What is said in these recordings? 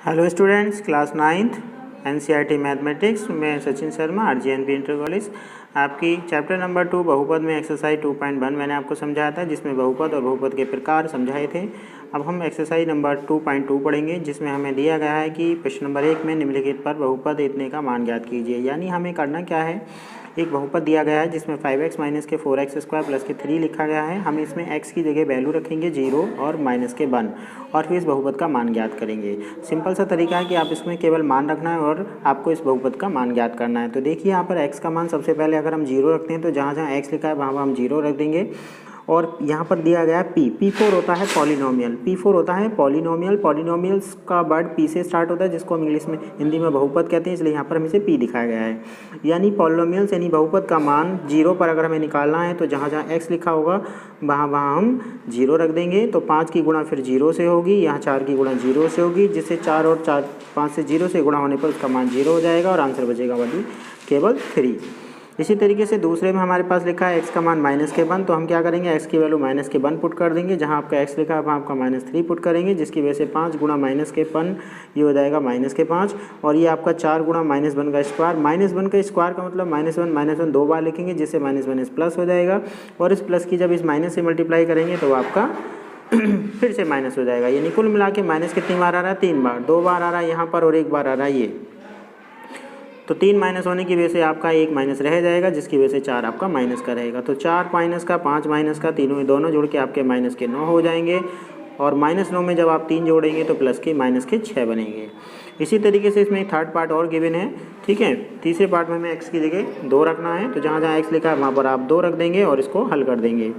Hello students, class 9th NCERT mathematics में Sachin Sharma आरजीएनपी inter college. आपकी chapter number 2 बहुपद में एक्सरसाइज 2.1 मैंने आपको समझाया था, जिसमें बहुपद और बहुपद के प्रकार समझाए थे। अब हम एक्सरसाइज नंबर 2.2 पढ़ेंगे, जिसमें हमें दिया गया है कि प्रश्न नंबर 1 में निम्नलिखित पर बहुपद इतने का मान ज्ञात कीजिए। यानी हमें करना क्या है, एक बहुपद दिया गया है जिसमें 5x माइनस के 4x स्क्वायर प्लस के 3 लिखा गया है। हम इसमें x की जगह वैल्यू रखेंगे 0 और माइनस के 1 और फिर इस बहुपद का मान ज्ञात करेंगे। सिंपल सा तरीका है कि आप इसमें केवल मान रखना है और आपको इस बहुपद का मान ज्ञात करना है। तो देखिए यहाँ पर x का मान सबसे पहले अगर हम 0 रखते हैं तो जहाँ जहाँ x लिखा है वहाँ हम 0 रख देंगे। और यहाँ पर दिया गया है p4 होता है पॉलिनोमियल। p4 होता है पॉलिनोमियल। पॉलिनोमियल्स का वर्ड p से स्टार्ट होता है, जिसको हम इंग्लिश में हिंदी में बहुपद कहते हैं, इसलिए यहाँ पर हमें इसे p दिखाया गया है। यानी पॉलिनोमियल्स यानी बहुपद का मान 0 पर अगर हमें निकालना है तो जहाँ जहाँ x लिखा होगा वहाँ हम 0 रख देंगे। तो 5 की गुणा फिर 0 से होगी, यहाँ 4 की गुणा 0 से होगी, जिससे 4 और 5 से 0 से गुणा होने पर उसका मान 0 हो जाएगा और आंसर बचेगा वही केवल 3। इसी तरीके से दूसरे में हमारे पास लिखा है x का मान माइनस के 1, तो हम क्या करेंगे, x की वैल्यू माइनस के 1 पुट कर देंगे। जहाँ आपका x लिखा है वहाँ आपका -3 पुट करेंगे, जिसकी वजह से 5 गुणा माइनस के 1 ये हो जाएगा माइनस के 5, और ये आपका 4 गुणा -1 का स्क्वायर। -1 का स्क्वायर का मतलब -1 दो बार लिखेंगे, जिससे -1 इस प्लस हो जाएगा, और इस प्लस की जब इस माइनस से मल्टीप्लाई करेंगे तो आपका फिर से माइनस हो जाएगा। यानी कुल मिला के माइनस कितनी बार आ रहा है, 3 बार। 2 बार आ रहा है यहाँ पर और 1 बार आ रहा है ये, तो 3 माइनस होने की वजह से आपका 1 माइनस रह जाएगा, जिसकी वजह से 4 आपका माइनस का रहेगा। तो 4 माइनस का 5 माइनस का तीनों दोनों जुड़ के आपके माइनस के 9 हो जाएंगे, और -9 में जब आप 3 जोड़ेंगे तो प्लस के माइनस के 6 बनेंगे। इसी तरीके से इसमें थर्ड पार्ट और गिवन है, ठीक है। तीसरे पार्ट में हमें x की जगह 2 रखना है, तो जहाँ जहाँ x लिखा है वहाँ पर आप 2 रख देंगे और इसको हल कर देंगे,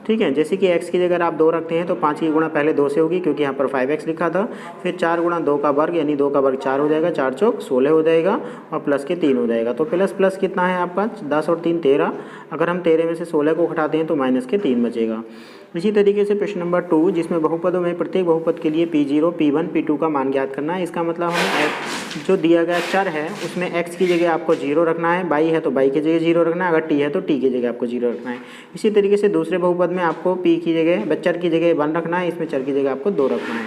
ठीक है। जैसे कि x की जगह आप 2 रखते हैं तो 5 की गुणा पहले 2 से होगी, क्योंकि यहाँ पर 5x लिखा था। फिर 4 गुणा 2 का वर्ग यानी 2 का वर्ग 4 हो जाएगा, 4 चौक 16 हो जाएगा, और प्लस के 3 हो जाएगा। तो प्लस प्लस कितना है आपका 10 और 3 13। अगर हम 13 में से 16 को घटाते हैं तो माइनस के 3 बचेगा। इसी तरीके से प्रश्न नंबर 2, जिसमें बहुपदों में प्रत्येक बहुपद के लिए P0, P1, P2 का मान ज्ञात करना है। इसका मतलब हमें जो दिया गया चर है उसमें x की जगह आपको 0 रखना है, y है तो y की जगह 0 रखना है, अगर t है तो t की जगह आपको 0 रखना है। इसी तरीके से दूसरे बहुपद में आपको p की जगह चर की जगह 1 रखना है, इसमें चर की जगह आपको 2 रखना है,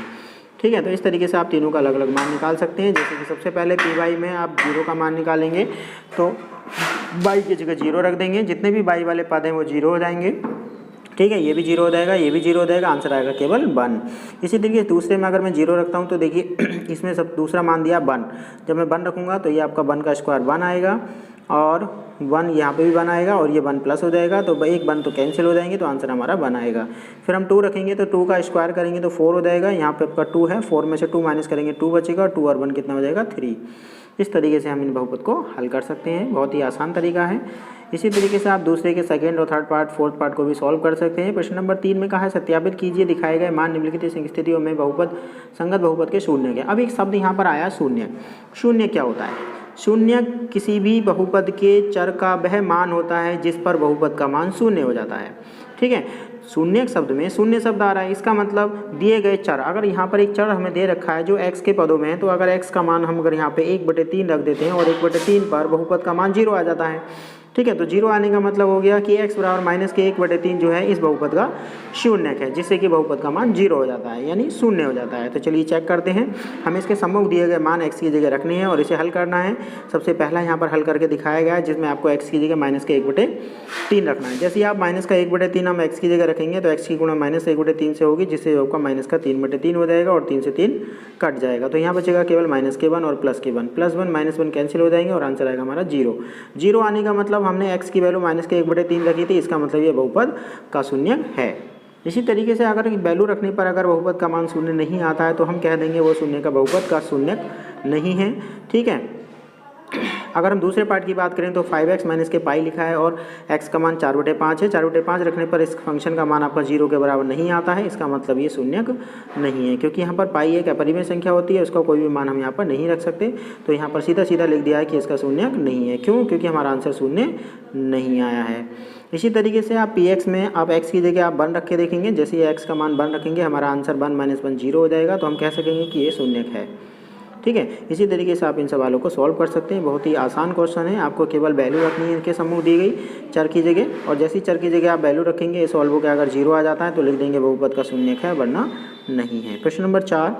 ठीक है। तो इस तरीके से आप तीनों का अलग अलग मान निकाल सकते हैं। जैसे कि सबसे पहले py में आप 0 का मान निकालेंगे तो y की जगह 0 रख देंगे, जितने भी y वाले पद हैं वो 0 हो जाएंगे, ठीक है। ये भी 0 हो जाएगा, ये भी 0 हो जाएगा, आंसर आएगा केवल 1। इसी तरीके से दूसरे में अगर मैं 0 रखता हूँ तो देखिए इसमें सब दूसरा मान दिया 1। जब मैं 1 रखूँगा तो ये आपका 1 का स्क्वायर 1 आएगा, और 1 यहाँ पे भी 1 आएगा, और ये 1 प्लस हो जाएगा, तो एक 1 तो कैंसिल हो जाएंगे, तो आंसर हमारा 1 आएगा। फिर हम 2 रखेंगे तो 2 का स्क्वायर करेंगे तो 4 हो जाएगा। यहाँ पे आपका 2 है, 4 में से 2 माइनस करेंगे 2 बचेगा, 2 और 1 कितना हो जाएगा 3। इस तरीके से हम इन बहुपद को हल कर सकते हैं, बहुत ही आसान तरीका है। इसी तरीके से आप दूसरे के सेकंड और थर्ड पार्ट, फोर्थ पार्ट को भी सॉल्व कर सकते हैं। प्रश्न नंबर 3 में कहा है सत्यापित कीजिए दिखाए गए मान निम्नलिखित स्थितियों में बहुपद संगत बहुपद के शून्य के। अब एक शब्द यहाँ पर आया शून्य। शून्य क्या होता है? शून्य किसी भी बहुपद के चर का वह मान होता है जिस पर बहुपद का मान शून्य हो जाता है, ठीक है। शून्य शब्द में शून्य शब्द आ रहा है, इसका मतलब दिए गए चर, अगर यहाँ पर एक चर हमें दे रखा है जो x के पदों में है, तो अगर x का मान हम अगर यहाँ पे 1/3 रख देते हैं और 1/3 पर बहुपद का मान 0 आ जाता है, ठीक है। तो 0 आने का मतलब हो गया कि x बराबर माइनस के 1/3 जो है इस बहुपद का शून्यक है, जिससे कि बहुपद का मान 0 हो जाता है, यानी शून्य हो जाता है। तो चलिए चेक करते हैं। हमें इसके सम्मुख दिए गए मान x की जगह रखने हैं और इसे हल करना है। सबसे पहला यहाँ पर हल करके दिखाया गया है, जिसमें आपको x की जगह माइनस के 1/3 रखना है। जैसे आप माइनस का 1/3 हम x की जगह रखेंगे तो x की गुणा माइनस 1/3 से होगी, जिससे आपका माइनस का 3/3 हो जाएगा और 3 से 3 कट जाएगा। तो यहाँ बचेगा केवल माइनस के 1 और प्लस के 1, प्लस 1 माइनस 1 कैंसिल हो जाएंगे और आंसर आएगा हमारा 0। 0 आने का मतलब हमने x की वैल्यू माइनस के 1/3 रखी थी, इसका मतलब ये बहुपद का शून्यक है। इसी तरीके से अगर वैल्यू रखने पर अगर बहुपद का मान शून्य नहीं आता है तो हम कह देंगे वो शून्य का बहुपद का शून्यक नहीं है, ठीक है। अगर हम दूसरे पार्ट की बात करें तो 5x माइनस के पाई लिखा है और x का मान 4/5 है। 4/5 रखने पर इस फंक्शन का मान आपका 0 के बराबर नहीं आता है, इसका मतलब ये शून्यक नहीं है, क्योंकि यहाँ पर पाई एक अपरिमेय संख्या होती है, उसका कोई भी मान हम यहाँ पर नहीं रख सकते। तो यहाँ पर सीधा सीधा लिख दिया है कि इसका शून्यक नहीं है। क्यों? क्योंकि हमारा आंसर शून्य नहीं आया है। इसी तरीके से आप px में आप x की जगह आप 1 रख के देखेंगे। जैसे ही x का मान 1 रखेंगे हमारा आंसर 1 - 1 0 हो जाएगा, तो हम कह सकेंगे कि ये शून्यक है, ठीक है। इसी तरीके से आप इन सवालों को सॉल्व कर सकते हैं। बहुत ही आसान क्वेश्चन है, आपको केवल वैल्यू रखनी है इनके सम्मुख दी गई चर की जगह, और जैसी चर की जगह आप वैल्यू रखेंगे ये सॉल्व होकर अगर 0 आ जाता है तो लिख देंगे बहुपद का शून्यक है, वरना नहीं है। प्रश्न नंबर 4,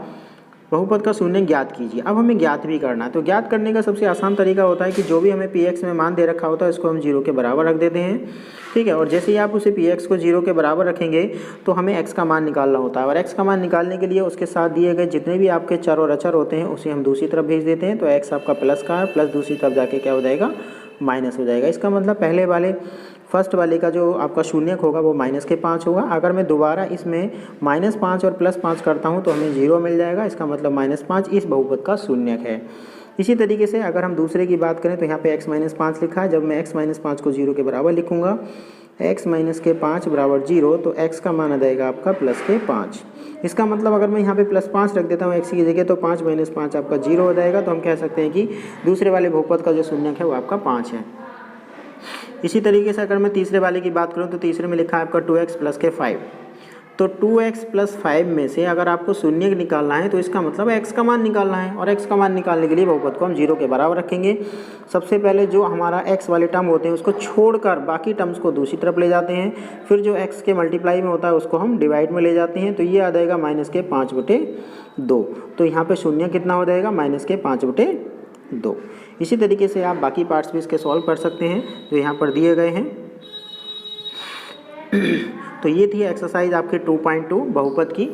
बहुपद का शून्य ज्ञात कीजिए। अब हमें ज्ञात भी करना है, तो ज्ञात करने का सबसे आसान तरीका होता है कि जो भी हमें px में मान दे रखा होता है उसको हम 0 के बराबर रख देते हैं, ठीक है। और जैसे ही आप उसे px को 0 के बराबर रखेंगे तो हमें x का मान निकालना होता है, और x का मान निकालने के लिए उसके साथ दिए गए जितने भी आपके चर और अचर होते हैं उसे हम दूसरी तरफ भेज देते हैं। तो x आपका प्लस का है, प्लस दूसरी तरफ जाके क्या हो जाएगा, माइनस हो जाएगा। इसका मतलब पहले वाले फर्स्ट वाले का जो आपका शून्यक होगा वो -5 होगा। अगर मैं दोबारा इसमें -5 और +5 करता हूँ तो हमें 0 मिल जाएगा। इसका मतलब -5 इस बहुपद का शून्यक है। इसी तरीके से अगर हम दूसरे की बात करें तो यहाँ पे x - 5 लिखा है। जब मैं x - 5 को 0 के बराबर लिखूँगा, x - 5 बराबर 0, तो x का मान आ जाएगा आपका +5। इसका मतलब अगर मैं यहाँ पे +5 रख देता हूँ x की जगह, तो 5 - 5 आपका 0 हो जाएगा। तो हम कह सकते हैं कि दूसरे वाले बहुपद का जो शून्यक है वो आपका 5 है। इसी तरीके से अगर मैं तीसरे वाले की बात करूं तो तीसरे में लिखा है आपका 2x + के 5। तो 2x + 5 में से अगर आपको शून्य निकालना है तो इसका मतलब x का मान निकालना है, और x का मान निकालने के लिए बहुपद को हम 0 के बराबर रखेंगे। सबसे पहले जो हमारा x वाले टर्म होते हैं उसको छोड़कर बाकी टर्म्स को दूसरी तरफ ले जाते हैं, फिर जो x के मल्टीप्लाई में होता है उसको हम डिवाइड में ले जाते हैं। तो ये आ जाएगा -5/2। तो यहाँ पर शून्य कितना हो जाएगा, -5/2। इसी तरीके से आप बाकी पार्ट्स भी इसके सॉल्व कर सकते हैं जो यहाँ पर दिए गए हैं। तो ये थी एक्सरसाइज आपके 2.2 बहुपद की।